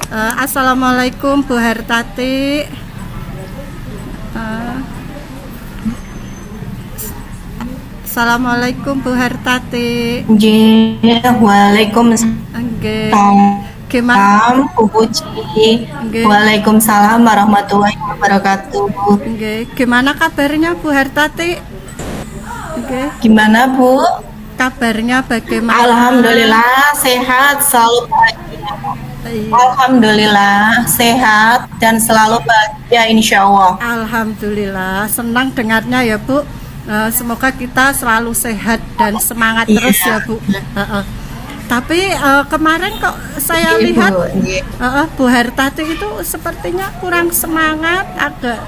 Assalamualaikum Bu Hartati. Eh, Assalamualaikum Bu Hartati. Nggih, waalaikumsalam Nggih. Gimana? Bu Puji. Nggih. Waalaikumsalam warahmatullahi wabarakatuh. Nggih. Gimana kabarnya Bu Hartati? Nggih. Gimana Bu? Kabarnya bagaimana? Alhamdulillah sehat, selalu bahagia. Iya. Alhamdulillah sehat dan selalu bahagia insya Allah. Alhamdulillah, senang dengarnya ya Bu. Semoga kita selalu sehat dan semangat terus ya Bu. Tapi kemarin kok saya Iya, lihat Bu. Iya. Bu Hartati itu sepertinya kurang semangat, agak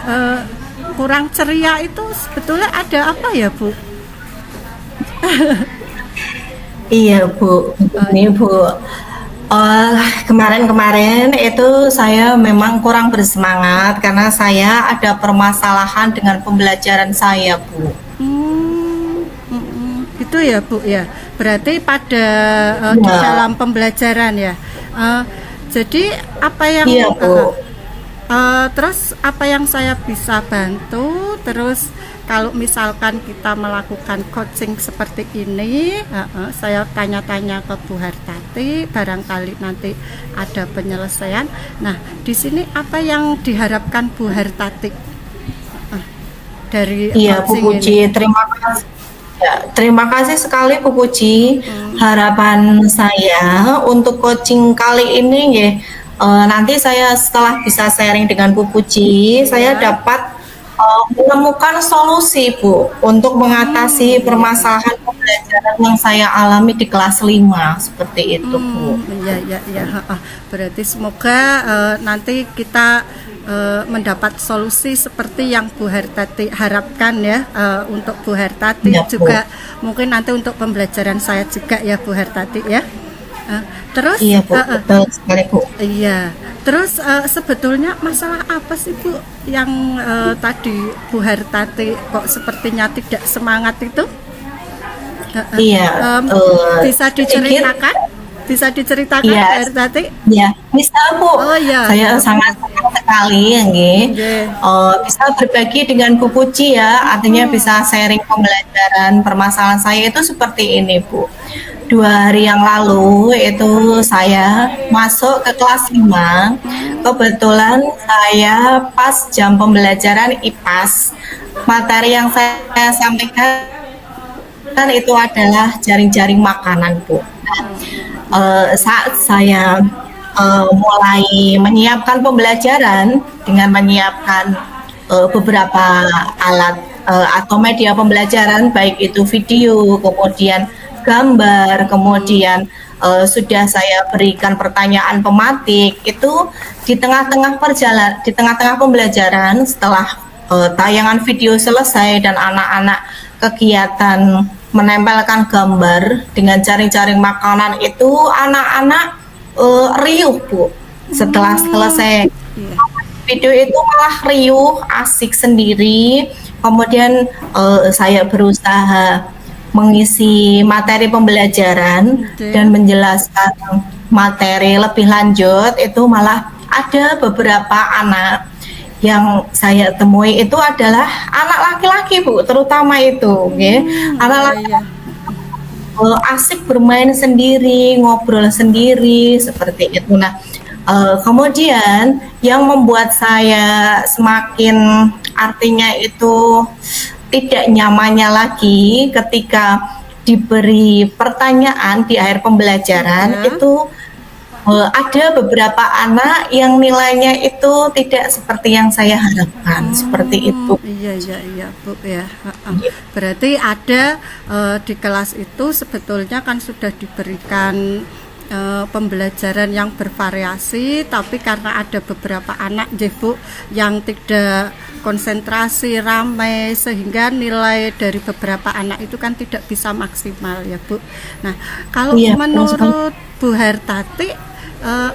kurang ceria. Itu sebetulnya ada apa ya Bu? Iya Bu, ini Bu. Kemarin-kemarin itu saya memang kurang bersemangat karena saya ada permasalahan dengan pembelajaran saya Bu. Itu ya Bu ya. Berarti pada di Ya. dalam pembelajaran ya. Jadi apa yang Iya Bu. terus apa yang saya bisa bantu? Terus kalau misalkan kita melakukan coaching seperti ini, saya tanya-tanya ke Bu Hartati, barangkali nanti ada penyelesaian. Nah, di sini apa yang diharapkan Bu Hartati dari Iya Bu coaching Puji, ini? terima kasih. Ya, terima kasih sekali Bu Puji. Harapan saya untuk coaching kali ini ya, nanti saya setelah bisa sharing dengan Bu Puji, saya dapat menemukan solusi Bu untuk mengatasi permasalahan pembelajaran yang saya alami di kelas 5 seperti itu Bu. Ya. Berarti semoga nanti kita mendapat solusi seperti yang Bu Hartati harapkan ya, untuk Bu Hartati Ya, Bu. juga mungkin nanti untuk pembelajaran saya juga ya Bu Hartati ya. Terus Iya Bu, betul sekali Bu. iya. Terus sebetulnya masalah apa sih Bu yang tadi Bu Hartati kok sepertinya tidak semangat itu? Iya, Bisa diceritakan? Bisa diceritakan Iya. Bu Hartati? Ya, bisa Bu. Oh, iya. Saya sangat senang sekali, nggih. Nggih. Bisa berbagi dengan Bu Puji ya, artinya bisa sharing pembelajaran permasalahan saya itu seperti ini Bu. 2 hari yang lalu itu saya masuk ke kelas 5. Kebetulan saya pas jam pembelajaran IPAS. Materi yang saya sampaikan itu adalah jaring-jaring makanan Bu. Saat saya mulai menyiapkan pembelajaran dengan menyiapkan beberapa alat atau media pembelajaran, baik itu video, kemudian gambar, kemudian sudah saya berikan pertanyaan pematik. Itu di tengah-tengah pembelajaran setelah tayangan video selesai dan anak-anak kegiatan menempelkan gambar dengan jaring-jaring makanan, itu anak-anak riuh Bu. Setelah selesai video itu malah riuh, asik sendiri. Kemudian saya berusaha mengisi materi pembelajaran dan menjelaskan materi lebih lanjut, itu malah ada beberapa anak yang saya temui itu adalah anak laki-laki Bu, terutama itu, anak laki-laki asik bermain sendiri, ngobrol sendiri seperti itu. Nah, kemudian yang membuat saya semakin artinya itu tidak nyamannya lagi ketika diberi pertanyaan di akhir pembelajaran, itu ada beberapa anak yang nilainya itu tidak seperti yang saya harapkan, seperti itu. Iya Bu ya. Berarti ada di kelas itu sebetulnya kan sudah diberikan pembelajaran yang bervariasi, tapi karena ada beberapa anak Bu yang tidak konsentrasi, ramai, sehingga nilai dari beberapa anak itu kan tidak bisa maksimal ya Bu. Nah, kalau menurut Bu Hartati,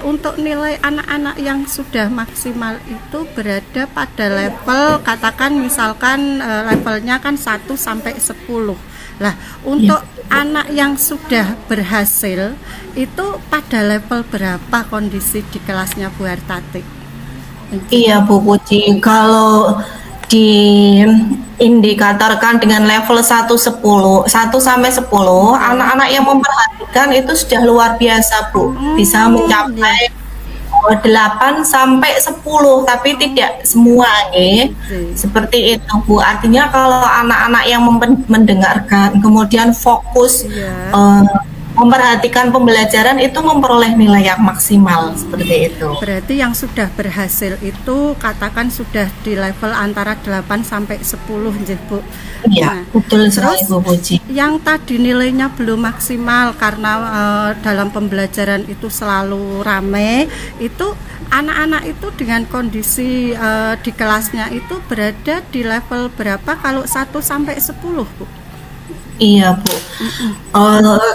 untuk nilai anak-anak yang sudah maksimal itu berada pada level, katakan misalkan levelnya kan 1 sampai 10. Lah, untuk anak yang sudah berhasil itu pada level berapa kondisi di kelasnya Bu Hartati? Iya Bu Puji, kalau diindikatorkan dengan level 1 sampai 10, anak-anak yang memperhatikan itu sudah luar biasa Bu, bisa mencapai 8 sampai 10, tapi tidak semua nggih. Seperti itu Bu. Artinya kalau anak-anak yang mendengarkan kemudian fokus Iya. memperhatikan pembelajaran itu memperoleh nilai yang maksimal seperti itu. Berarti yang sudah berhasil itu katakan sudah di level antara 8 sampai 10 nggih, Bu. Iya, betul sekali terus Bu Puji. yang tadi nilainya belum maksimal karena dalam pembelajaran itu selalu rame, itu anak-anak itu dengan kondisi di kelasnya itu berada di level berapa kalau 1 sampai 10, Bu? Iya Bu.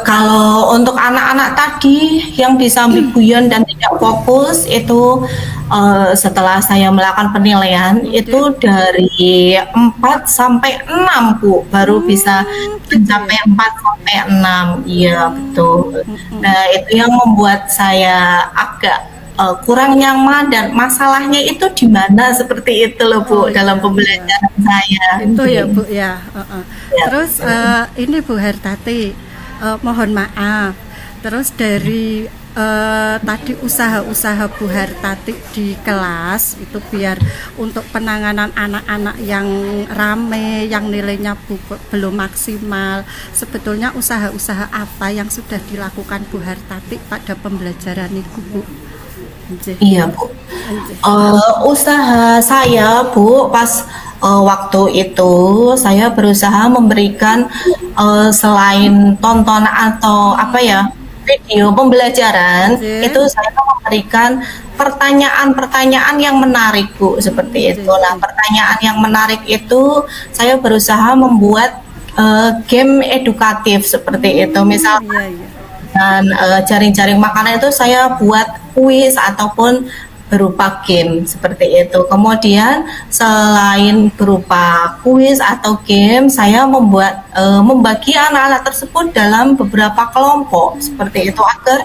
Kalau untuk anak-anak tadi yang bisa guyon dan tidak fokus itu setelah saya melakukan penilaian itu dari 4 sampai 6 Bu, baru bisa mencapai 4 sampai 6. Iya betul. Nah itu yang membuat saya agak kurang nyaman, dan masalahnya itu di mana seperti itu loh Bu, dalam pembelajaran saya. Itu ya Bu ya. Ya, Terus ini Bu Hartati, mohon maaf. Terus dari tadi usaha-usaha Bu Hartati di kelas itu biar untuk penanganan anak-anak yang rame, yang nilainya belum maksimal. Sebetulnya usaha-usaha apa yang sudah dilakukan Bu Hartati pada pembelajaran itu, Bu? Iya Bu. Usaha saya Bu pas waktu itu saya berusaha memberikan selain tonton atau apa ya, video pembelajaran, itu saya memberikan pertanyaan-pertanyaan yang menarik Bu, seperti itu. Nah, pertanyaan yang menarik itu saya berusaha membuat game edukatif seperti itu. Misalnya dan jaring-jaring makanan itu saya buat kuis ataupun berupa game seperti itu. Kemudian selain berupa kuis atau game, saya membagi anak-anak tersebut dalam beberapa kelompok seperti itu agar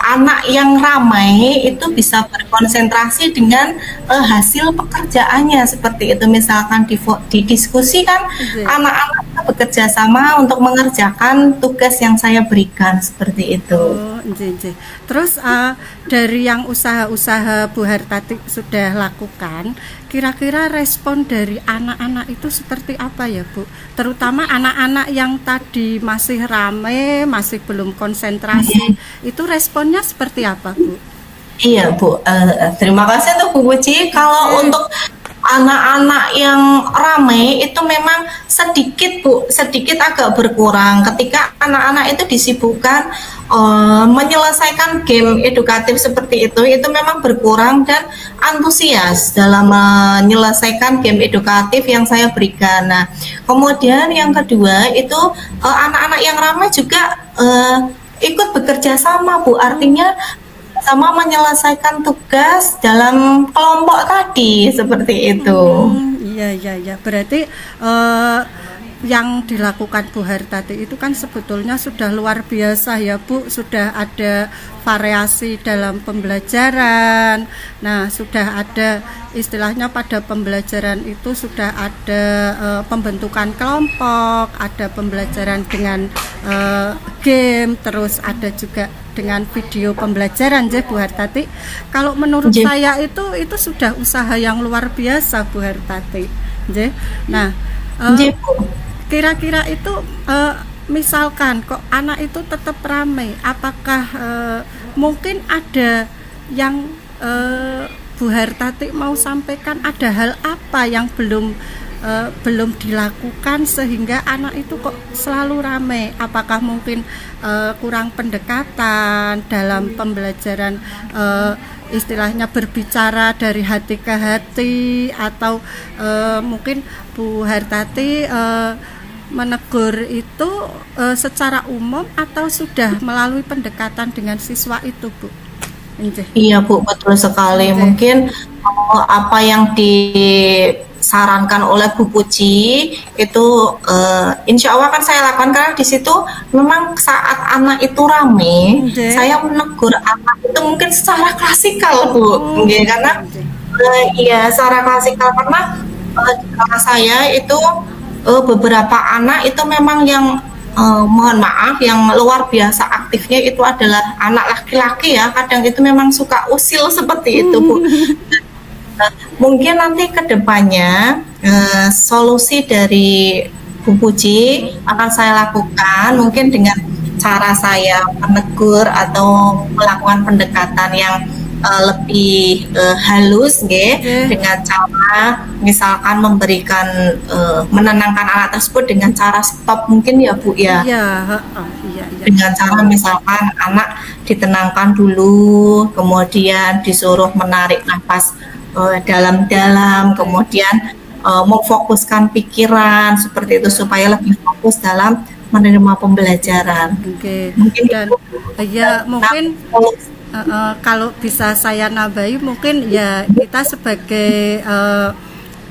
anak yang ramai itu bisa berkonsentrasi dengan hasil pekerjaannya seperti itu. Misalkan didiskusikan, anak-anak bekerja sama untuk mengerjakan tugas yang saya berikan seperti itu. Terus dari yang usaha-usaha Bu Hartati sudah lakukan, kira-kira respon dari anak-anak itu seperti apa ya Bu? Terutama anak-anak yang tadi masih rame, masih belum konsentrasi, itu responnya seperti apa Bu? Iya Bu, terima kasih untuk Bu Puji. Kalau untuk anak-anak yang ramai itu memang sedikit Bu, sedikit agak berkurang ketika anak-anak itu disibukkan menyelesaikan game edukatif seperti itu memang berkurang dan antusias dalam menyelesaikan game edukatif yang saya berikan. Nah, kemudian yang kedua itu anak-anak yang ramai juga ikut bekerja sama Bu, artinya sama menyelesaikan tugas dalam kelompok tadi seperti itu. Iya. Berarti yang dilakukan Bu Hartati itu kan sebetulnya sudah luar biasa ya Bu, sudah ada variasi dalam pembelajaran. Nah, sudah ada istilahnya pada pembelajaran itu sudah ada pembentukan kelompok, ada pembelajaran dengan game, terus ada juga dengan video pembelajaran ya Bu Hartati. Kalau menurut saya itu sudah usaha yang luar biasa Bu Hartati. Nah, kira-kira itu misalkan kok anak itu tetap ramai, apakah mungkin ada yang Bu Hartati mau sampaikan, ada hal apa yang belum dilakukan sehingga anak itu kok selalu ramai? Apakah mungkin kurang pendekatan dalam pembelajaran, istilahnya berbicara dari hati ke hati, atau mungkin Bu Hartati menegur itu secara umum atau sudah melalui pendekatan dengan siswa itu Bu? Iya Bu, betul sekali. Mungkin apa yang disarankan oleh Bu Puji itu insya Allah akan saya lakukan, karena di situ memang saat anak itu rame, Nggih. saya menegur anak itu mungkin secara klasikal Bu, nggih, karena Nggih. iya secara klasikal, karena di kelas saya itu beberapa anak itu memang yang mohon maaf yang luar biasa aktifnya itu adalah anak laki-laki ya, kadang itu memang suka usil seperti itu Bu. Nah, mungkin nanti ke depannya solusi dari Bu Puji akan saya lakukan mungkin dengan cara saya menegur atau melakukan pendekatan yang lebih halus nggih, dengan cara misalkan memberikan menenangkan anak tersebut dengan cara stop mungkin ya Bu ya. Iya, heeh, iya. Dengan cara misalkan anak ditenangkan dulu, kemudian disuruh menarik nafas dalam-dalam, kemudian memfokuskan pikiran seperti itu supaya lebih fokus dalam menerima pembelajaran. Oke. Mungkin Dan ya mungkin kalau bisa saya nambahi, mungkin ya kita sebagai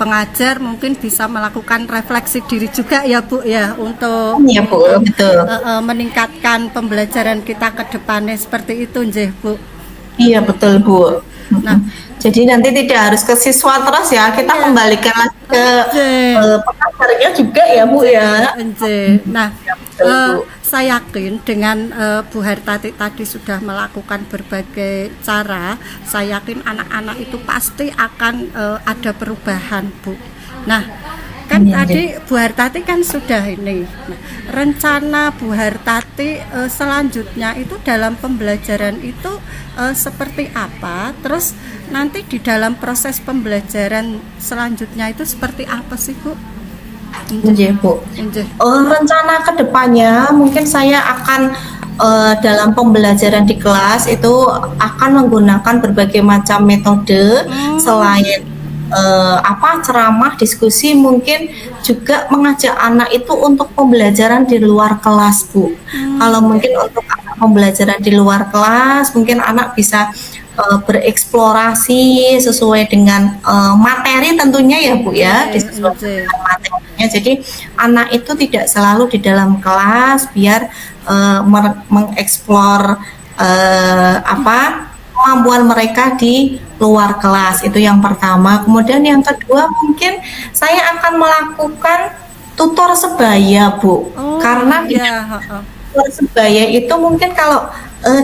pengajar mungkin bisa melakukan refleksi diri juga ya Bu ya, untuk ya Bu, betul. meningkatkan pembelajaran kita ke depannya seperti itu nggih Bu. Iya betul Bu. Nah, jadi nanti tidak harus ke siswa terus ya, kita kembalikan lagi ke pengajarnya juga ya Bu ya. Nah, betul, Bu. saya yakin dengan Bu Hartati tadi sudah melakukan berbagai cara, saya yakin anak-anak itu pasti akan ada perubahan Bu. Nah, kan tadi Bu Hartati kan sudah ini. Nah, rencana Bu Hartati selanjutnya itu dalam pembelajaran itu seperti apa? Terus nanti di dalam proses pembelajaran selanjutnya itu seperti apa sih Bu? Iya Bu. Rencana kedepannya mungkin saya akan dalam pembelajaran di kelas itu akan menggunakan berbagai macam metode selain ceramah, diskusi, mungkin juga mengajak anak itu untuk pembelajaran di luar kelas Bu. Kalau mungkin untuk pembelajaran di luar kelas, mungkin anak bisa bereksplorasi sesuai dengan materi tentunya ya Bu ya, disesuaikan dengan materinya. Jadi anak itu tidak selalu di dalam kelas, biar mengeksplor kemampuan mereka di luar kelas, itu yang pertama. Kemudian yang kedua mungkin saya akan melakukan tutor sebaya Bu, karena tutor sebaya itu mungkin kalau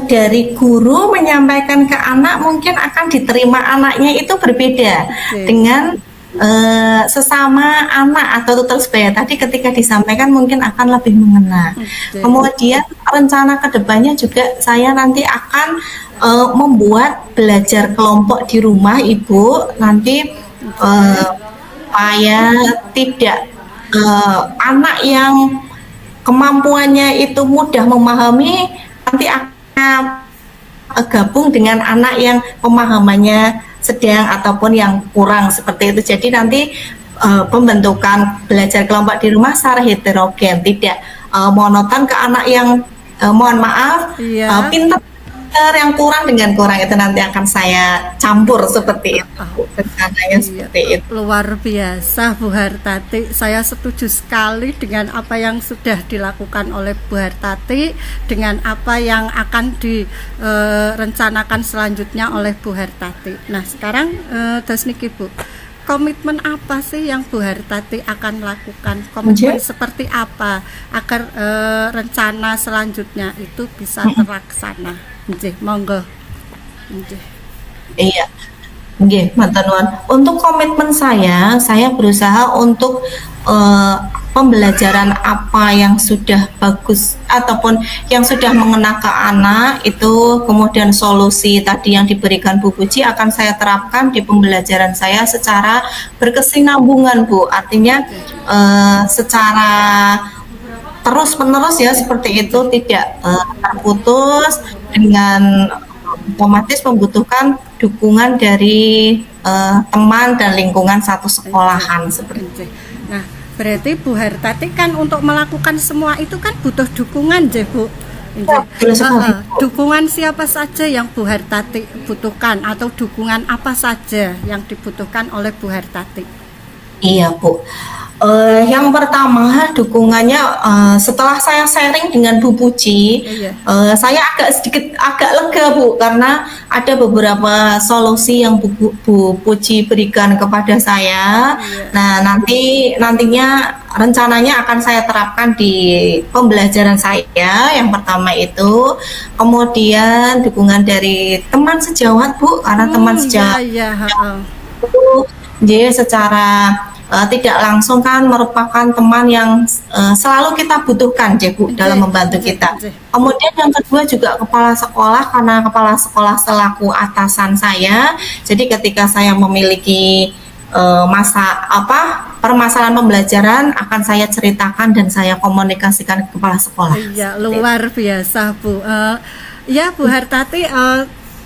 dari guru menyampaikan ke anak mungkin akan diterima anaknya itu berbeda dengan sesama anak atau tutor sebaya tadi, ketika disampaikan mungkin akan lebih mengena. Kemudian rencana kedepannya juga saya nanti akan membuat belajar kelompok di rumah Ibu, nanti supaya tidak anak yang kemampuannya itu mudah memahami nanti akan gabung dengan anak yang pemahamannya sedang ataupun yang kurang seperti itu. Jadi nanti pembentukan belajar kelompok di rumah secara heterogen, tidak monoton ke anak yang mohon maaf pintar yang kurang dengan kurang, itu nanti akan saya campur seperti itu. Rencananya seperti itu. Luar biasa Bu Hartati, saya setuju sekali dengan apa yang sudah dilakukan oleh Bu Hartati, dengan apa yang akan direncanakan selanjutnya oleh Bu Hartati. Nah sekarang terus niki Bu, komitmen apa sih yang Bu Hartati akan lakukan? Komitmen seperti apa agar rencana selanjutnya itu bisa terlaksana? Monggo. Iya. Nggih, Mantan Wan. Untuk komitmen saya berusaha untuk pembelajaran apa yang sudah bagus ataupun yang sudah mengena ke anak itu, kemudian solusi tadi yang diberikan Bu Puji akan saya terapkan di pembelajaran saya secara berkesinambungan Bu. Artinya secara terus-menerus ya, seperti itu, tidak terputus, dengan otomatis membutuhkan dukungan dari teman dan lingkungan satu sekolahan seperti itu. Nah, berarti Bu Hartati kan untuk melakukan semua itu kan butuh dukungan, Bu. Dukungan siapa saja yang Bu Hartati butuhkan, atau dukungan apa saja yang dibutuhkan oleh Bu Hartati? Iya, Bu. Yang pertama dukungannya setelah saya sharing dengan Bu Puji, Iya. saya agak lega Bu karena ada beberapa solusi yang Bu Puji berikan kepada saya. Iya. Nah, nantinya rencananya akan saya terapkan di pembelajaran saya. Yang pertama itu, kemudian dukungan dari teman sejawat Bu, karena teman Iya, sejawat iya, heeh. itu dia secara tidak langsung kan merupakan teman yang selalu kita butuhkan ya Bu dalam Nggih, membantu nggih, kita. nggih. Kemudian yang kedua juga kepala sekolah, karena kepala sekolah selaku atasan saya. Jadi ketika saya memiliki permasalahan pembelajaran akan saya ceritakan dan saya komunikasikan ke kepala sekolah. Iya, luar biasa, Bu. Ya, Bu Hartati,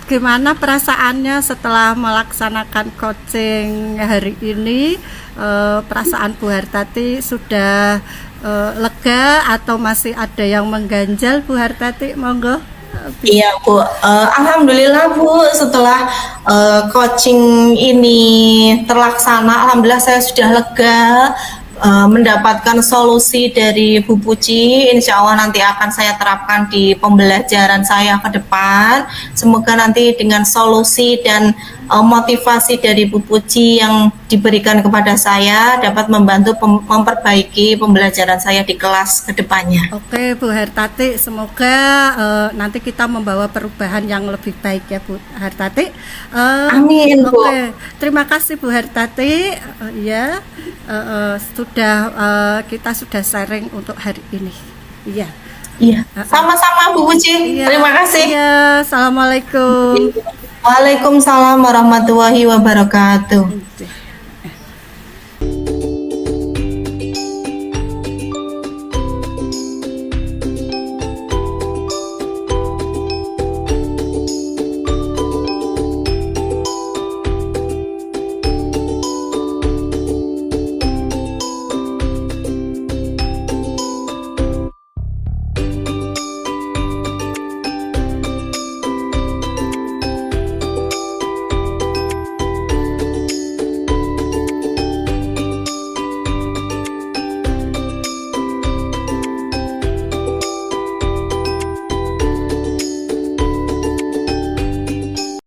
gimana perasaannya setelah melaksanakan coaching hari ini? Perasaan Bu Hartati sudah lega atau masih ada yang mengganjal, Bu Hartati? Monggo. Iya Bu, Alhamdulillah Bu, setelah coaching ini terlaksana, Alhamdulillah saya sudah lega, mendapatkan solusi dari Bu Puji. Insya Allah nanti akan saya terapkan di pembelajaran saya ke depan. Semoga nanti dengan solusi dan motivasi dari Bu Puji yang diberikan kepada saya dapat membantu memperbaiki pembelajaran saya di kelas ke depannya. Oke, Bu Hartati, semoga nanti kita membawa perubahan yang lebih baik ya, Bu Hartati. Amin, Bu. Oke, terima kasih Bu Hartati. Ya, kita sudah sharing untuk hari ini. Iya. Iya, sama-sama Bu Puji. Iya. Terima kasih. Iya, assalamualaikum. Waalaikumsalam warahmatullahi wabarakatuh.